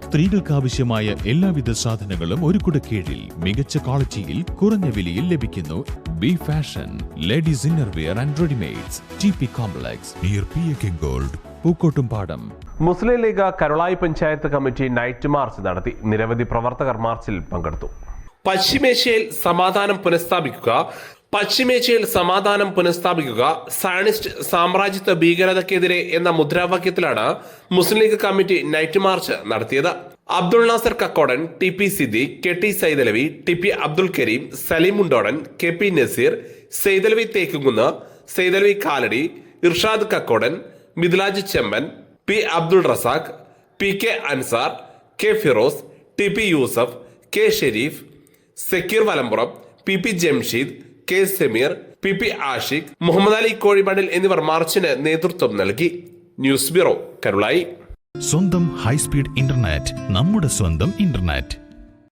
സ്ത്രീകൾക്ക് ആവശ്യമായ എല്ലാവിധ സാധനങ്ങളും ഒരു കുടക്കീഴിൽ മികച്ച ക്വാളിറ്റിയിൽ കുറഞ്ഞ വിലയിൽ ലഭിക്കുന്നു. B fashion ladies innerwear and readymades, TP complex near PAK gold, Pookkottumpadam. Muslim League Karulai panchayat committee night march നടത്തി. നിരവധി പ്രവർത്തകർ മാർച്ചിൽ പങ്കെടുത്തു. പശ്ചിമേഷ്യയിൽ സമാധാനം പുനഃസ്ഥാപിക്കുക, സയനിസ്റ്റ് സാമ്രാജ്യത്വ ഭീകരതയ്ക്കെതിരെ എന്ന മുദ്രാവാക്യത്തിലാണ് മുസ്ലിം ലീഗ് കമ്മിറ്റി നൈറ്റ് മാർച്ച് നടത്തിയത്. Abdul Nasar Kakkodan, TP Siddique, KT Saidalavi, TP Abdul Kareem, Saleem Mundodan, KP Naseer, Saidalavi തേക്കുകുന്ന്, Saidalavi Kalady, Irshad Kakkodan, Midlaj ചെമ്പൻ, P Abdul Razak, PK Ansar, K Firoz, TP Yusuf, K Sharif, Zakir Valampuram, PP Jamsheed, K Sameer, PP Ashiq, Muhammad Ali Kozhimannil എന്നിവർ മാർച്ചിന് നേതൃത്വം നൽകി. News bureau, Karulai. സ്വന്തം ഹൈസ്പീഡ് ഇന്റർനെറ്റ്, നമ്മുടെ സ്വന്തം ഇന്റർനെറ്റ്.